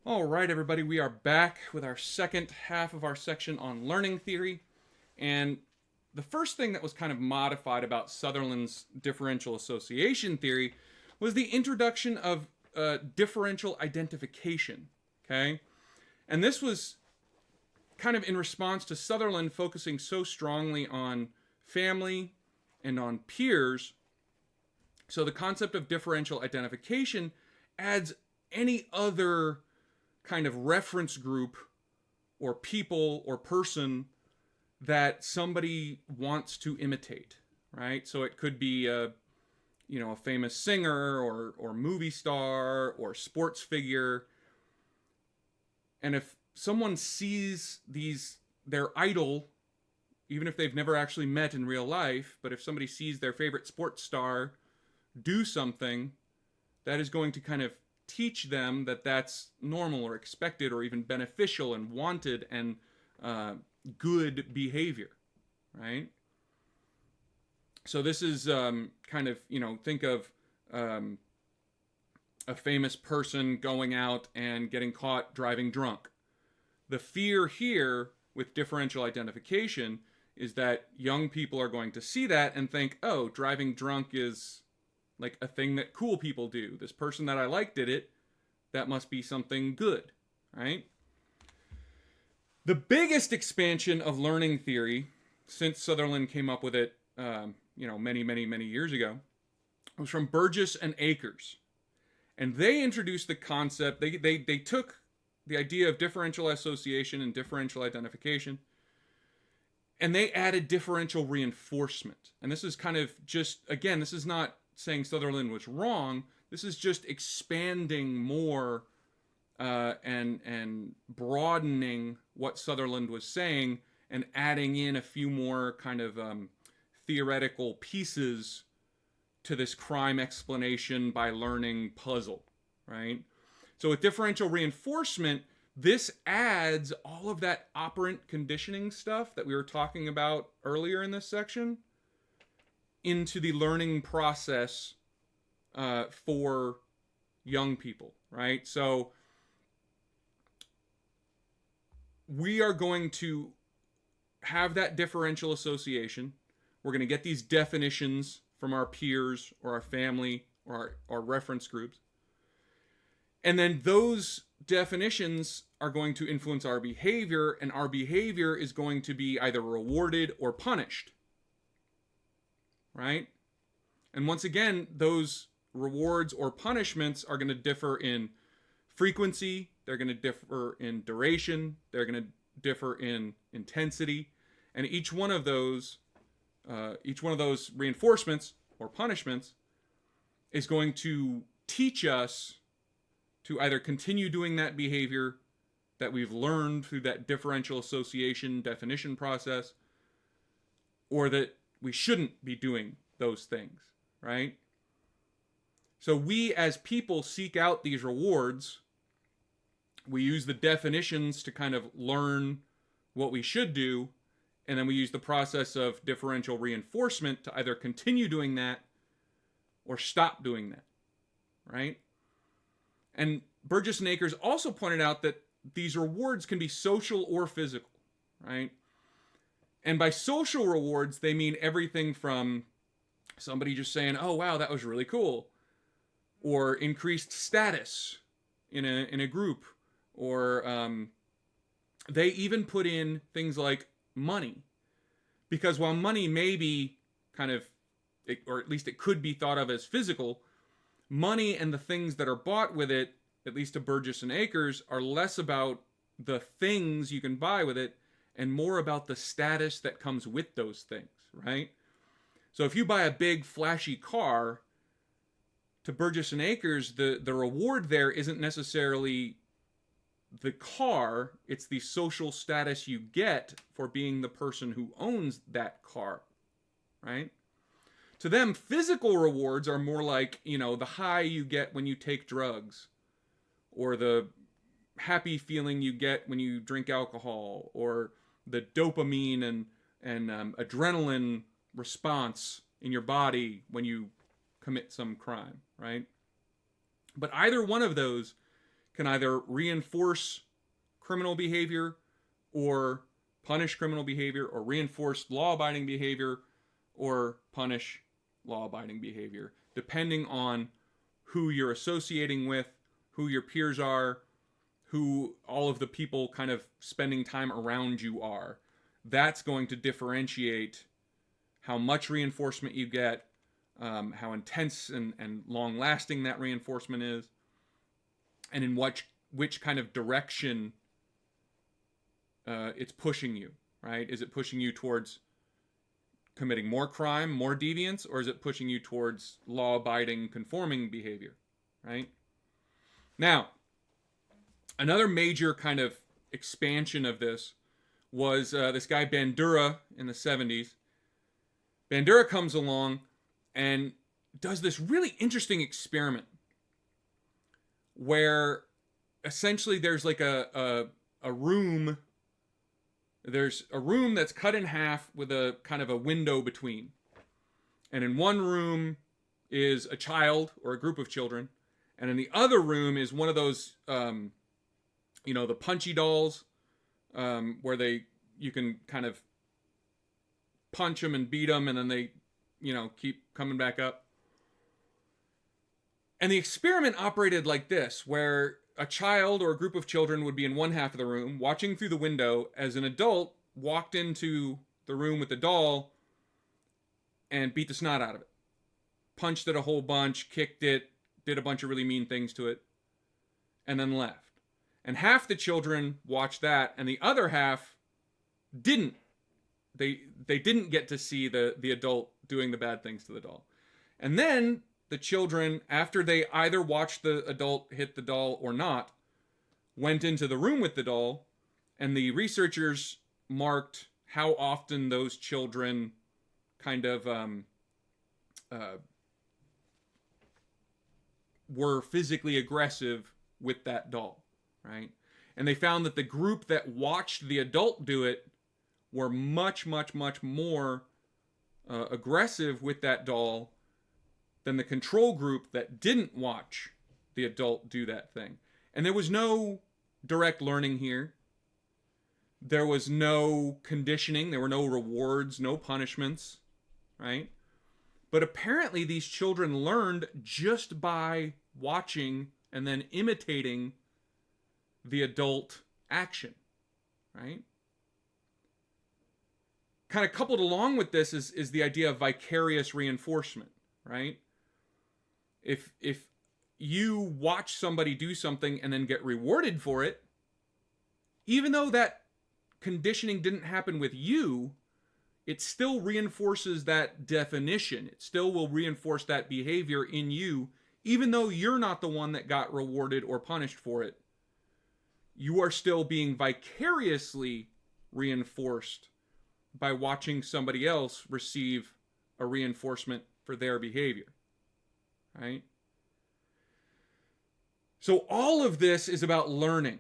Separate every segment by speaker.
Speaker 1: All right, everybody, we are back with our second half of our section on learning theory. And the first thing that was kind of modified about Sutherland's differential association theory was the introduction of differential identification. Okay? And this was kind of in response to Sutherland focusing so strongly on family and on peers. So the concept of differential identification adds any other kind of reference group or people or person that somebody wants to imitate, right? So it could be a famous singer or movie star or sports figure. And if someone sees their idol, even if they've never actually met in real life, but if somebody sees their favorite sports star do something, that is going to kind of teach them that that's normal or expected or even beneficial and wanted and good behavior, right? So this is kind of, think of a famous person going out and getting caught driving drunk. The fear here with differential identification is that young people are going to see that and think, oh, driving drunk is like a thing that cool people do. This person that I like did it. That must be something good, right? The biggest expansion of learning theory since Sutherland came up with it, many years ago, was from Burgess and Akers. And they introduced the concept, they took the idea of differential association and differential identification, and they added differential reinforcement. And this is kind of just, again, this is not saying Sutherland was wrong. This is just expanding more and broadening what Sutherland was saying and adding in a few more kind of theoretical pieces to this crime explanation by learning puzzle, right? So with differential reinforcement, this adds all of that operant conditioning stuff that we were talking about earlier in this section into the learning process for young people, right? So we are going to have that differential association. We're going to get these definitions from our peers or our family or our reference groups. And then those definitions are going to influence our behavior, and our behavior is going to be either rewarded or punished, right? And once again, those rewards or punishments are going to differ in frequency, they're going to differ in duration, they're going to differ in intensity, and each one of those reinforcements or punishments is going to teach us to either continue doing that behavior that we've learned through that differential association definition process, or that we shouldn't be doing those things, right? So we as people seek out these rewards. We use the definitions to kind of learn what we should do, and then we use the process of differential reinforcement to either continue doing that or stop doing that, right? And Burgess and Akers also pointed out that these rewards can be social or physical, right? And by social rewards, they mean everything from somebody just saying, oh, wow, that was really cool, or increased status in a group, or they even put in things like money. Because while money may be kind of, or at least it could be thought of as physical, money and the things that are bought with it, at least to Burgess and Akers, are less about the things you can buy with it and more about the status that comes with those things, right? So if you buy a big flashy car, to Burgess and Akers, the reward there isn't necessarily the car, it's the social status you get for being the person who owns that car, right? To them, physical rewards are more like, the high you get when you take drugs, or the happy feeling you get when you drink alcohol, or the dopamine and adrenaline response in your body when you commit some crime, right? But either one of those can either reinforce criminal behavior or punish criminal behavior, or reinforce law-abiding behavior or punish law-abiding behavior, depending on who you're associating with, who your peers are, who all of the people kind of spending time around you are. That's going to differentiate how much reinforcement you get, how intense and long-lasting that reinforcement is, and in which kind of direction it's pushing you, right? Is it pushing you towards committing more crime, more deviance, or is it pushing you towards law-abiding, conforming behavior, right? Now, another major kind of expansion of this was this guy Bandura in the 70s. Bandura comes along and does this really interesting experiment where essentially there's like a room. There's a room that's cut in half with a kind of a window between. And in one room is a child or a group of children. And in the other room is one of those, the punchy dolls, where you can kind of punch them and beat them and then they, keep coming back up. And the experiment operated like this, where a child or a group of children would be in one half of the room, watching through the window as an adult walked into the room with the doll and beat the snot out of it. Punched it a whole bunch, kicked it, did a bunch of really mean things to it, and then left. And half the children watched that, and the other half didn't. They didn't get to see the adult doing the bad things to the doll. And then the children, after they either watched the adult hit the doll or not, went into the room with the doll, and the researchers marked how often those children kind of were physically aggressive with that doll, right? And they found that the group that watched the adult do it were much, much, much more aggressive with that doll than the control group that didn't watch the adult do that thing. And there was no direct learning here. There was no conditioning. There were no rewards, no punishments, right? But apparently these children learned just by watching and then imitating the adult action, right? Kind of coupled along with this is the idea of vicarious reinforcement, right? If you watch somebody do something and then get rewarded for it, even though that conditioning didn't happen with you, it still reinforces that definition. It still will reinforce that behavior in you, even though you're not the one that got rewarded or punished for it. You are still being vicariously reinforced by watching somebody else receive a reinforcement for their behavior, right? So all of this is about learning,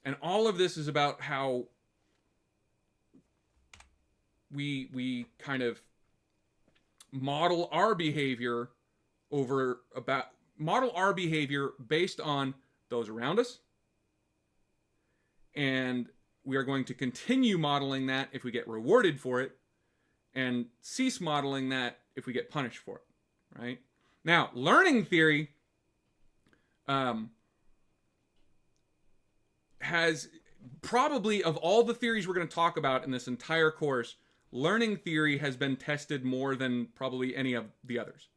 Speaker 1: and all of this is about how we kind of model our behavior based on those around us, and we are going to continue modeling that if we get rewarded for it, and cease modeling that if we get punished for it, right? Now, learning theory has probably, of all the theories we're going to talk about in this entire course, learning theory has been tested more than probably any of the others.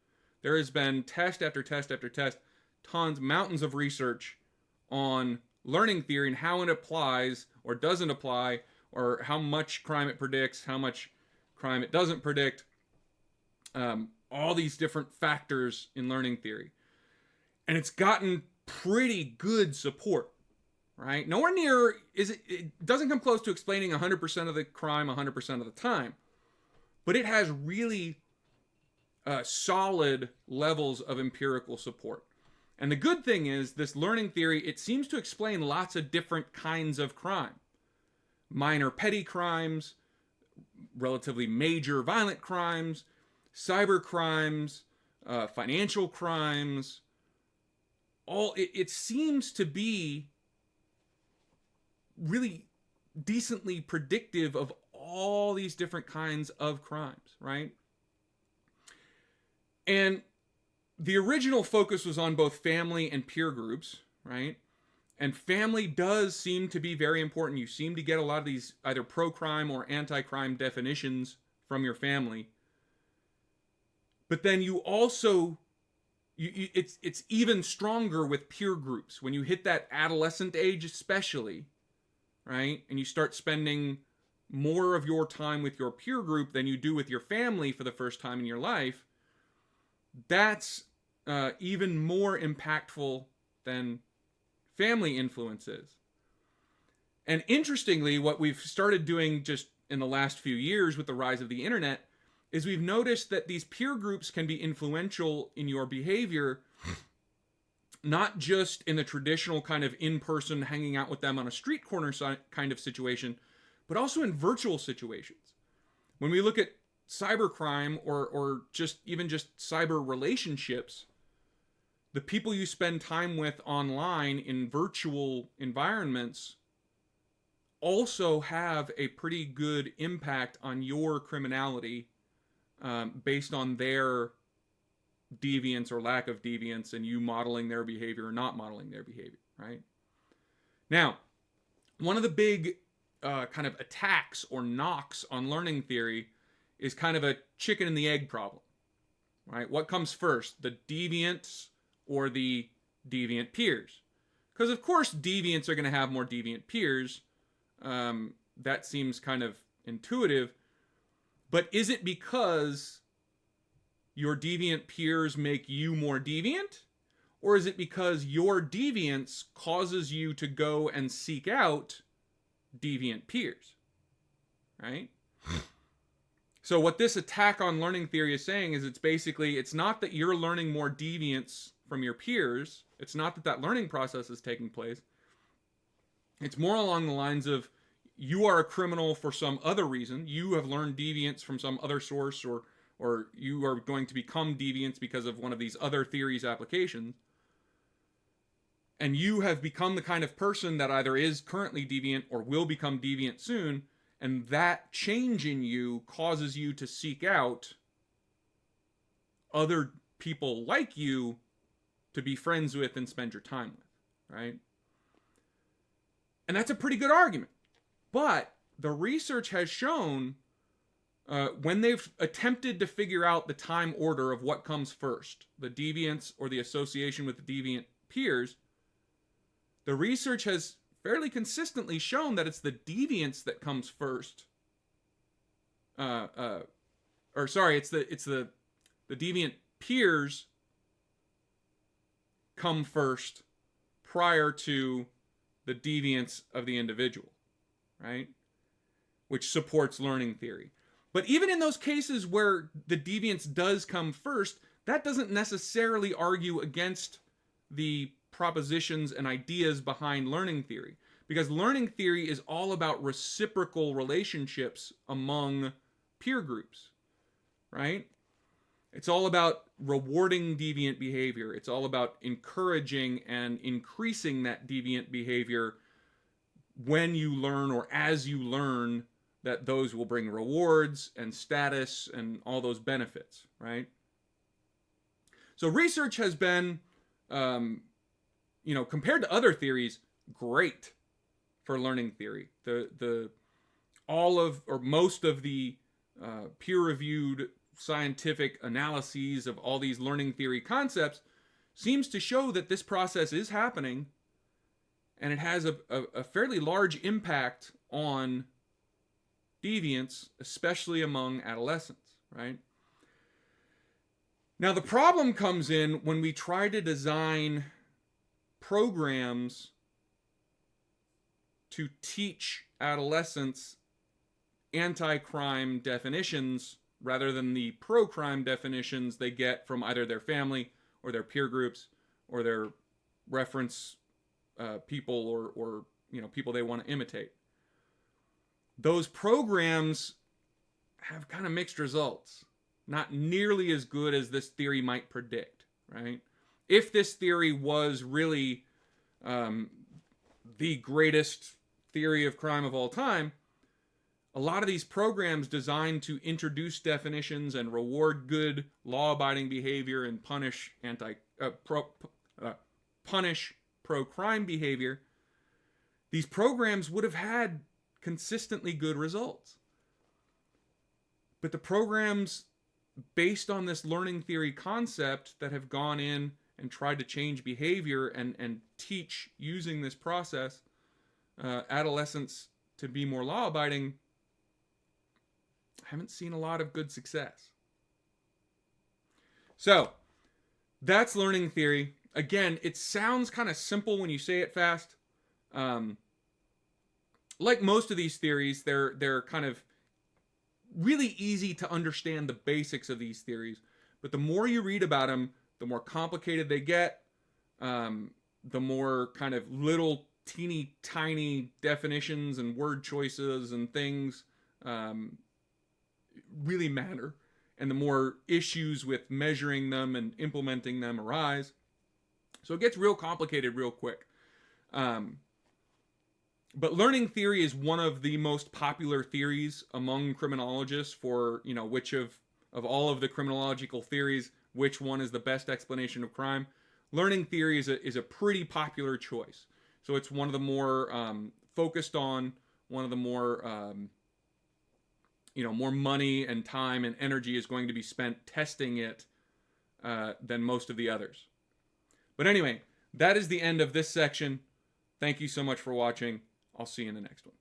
Speaker 1: There has been test after test after test, mountains of research on learning theory and how it applies or doesn't apply, or how much crime it predicts, how much crime it doesn't predict, all these different factors in learning theory. And it's gotten pretty good support, right? Nowhere near, it doesn't come close to explaining 100% of the crime 100% of the time, but it has really solid levels of empirical support. And the good thing is, this learning theory, it seems to explain lots of different kinds of crime. Minor petty crimes, relatively major violent crimes, cyber crimes, financial crimes, it seems to be really decently predictive of all these different kinds of crimes, right? And the original focus was on both family and peer groups, right? And family does seem to be very important. You seem to get a lot of these either pro-crime or anti-crime definitions from your family. But then you also, it's even stronger with peer groups. When you hit that adolescent age especially, right? And you start spending more of your time with your peer group than you do with your family for the first time in your life, that's even more impactful than family influences. And interestingly, what we've started doing just in the last few years with the rise of the internet is we've noticed that these peer groups can be influential in your behavior, not just in the traditional kind of in-person hanging out with them on a street corner kind of situation, but also in virtual situations. When we look at cybercrime or just cyber relationships, the people you spend time with online in virtual environments also have a pretty good impact on your criminality, based on their deviance or lack of deviance and you modeling their behavior or not modeling their behavior, right? Now, one of the big kind of attacks or knocks on learning theory is kind of a chicken and the egg problem, right? What comes first, the deviants or the deviant peers? Because of course deviants are going to have more deviant peers. That seems kind of intuitive. But is it because your deviant peers make you more deviant? Or is it because your deviance causes you to go and seek out deviant peers? Right? So what this attack on learning theory is saying is it's not that you're learning more deviance from your peers. It's not that that learning process is taking place. It's more along the lines of you are a criminal for some other reason. You have learned deviance from some other source, or you are going to become deviants because of one of these other theories applications. And you have become the kind of person that either is currently deviant or will become deviant soon. And that change in you causes you to seek out other people like you to be friends with and spend your time with, right? And that's a pretty good argument. But the research has shown when they've attempted to figure out the time order of what comes first, the deviance or the association with the deviant peers, the research has fairly consistently shown that it's the deviance that comes first. It's the deviant peers come first prior to the deviance of the individual, right? Which supports learning theory. But even in those cases where the deviance does come first, that doesn't necessarily argue against the propositions and ideas behind learning theory. Because learning theory is all about reciprocal relationships among peer groups, right? It's all about rewarding deviant behavior. It's all about encouraging and increasing that deviant behavior when you learn or as you learn that those will bring rewards and status and all those benefits, right? So research has been, compared to other theories, great for learning theory. Most of the peer-reviewed scientific analyses of all these learning theory concepts seems to show that this process is happening, and it has a fairly large impact on deviance, especially among adolescents, right? Now, the problem comes in when we try to design programs to teach adolescents anti-crime definitions rather than the pro-crime definitions they get from either their family or their peer groups or their reference people or people they want to imitate. Those programs have kind of mixed results. Not nearly as good as this theory might predict, right? if this theory was really the greatest theory of crime of all time, a lot of these programs designed to introduce definitions and reward good law-abiding behavior and punish pro-crime behavior, these programs would have had consistently good results. But the programs based on this learning theory concept that have gone in and tried to change behavior and teach using this process adolescents to be more law-abiding, haven't seen a lot of good success. So that's learning theory. Again, it sounds kind of simple when you say it fast. Like most of these theories, they're kind of really easy to understand the basics of these theories. But the more you read about them, the more complicated they get. The more kind of little teeny tiny definitions and word choices and things really matter, and the more issues with measuring them and implementing them arise. So it gets real complicated real quick. But learning theory is one of the most popular theories among criminologists for, which of all of the criminological theories, which one is the best explanation of crime. Learning theory is a pretty popular choice. So it's one of the more focused on, one of the more more money and time and energy is going to be spent testing it than most of the others. But anyway, that is the end of this section. Thank you so much for watching. I'll see you in the next one.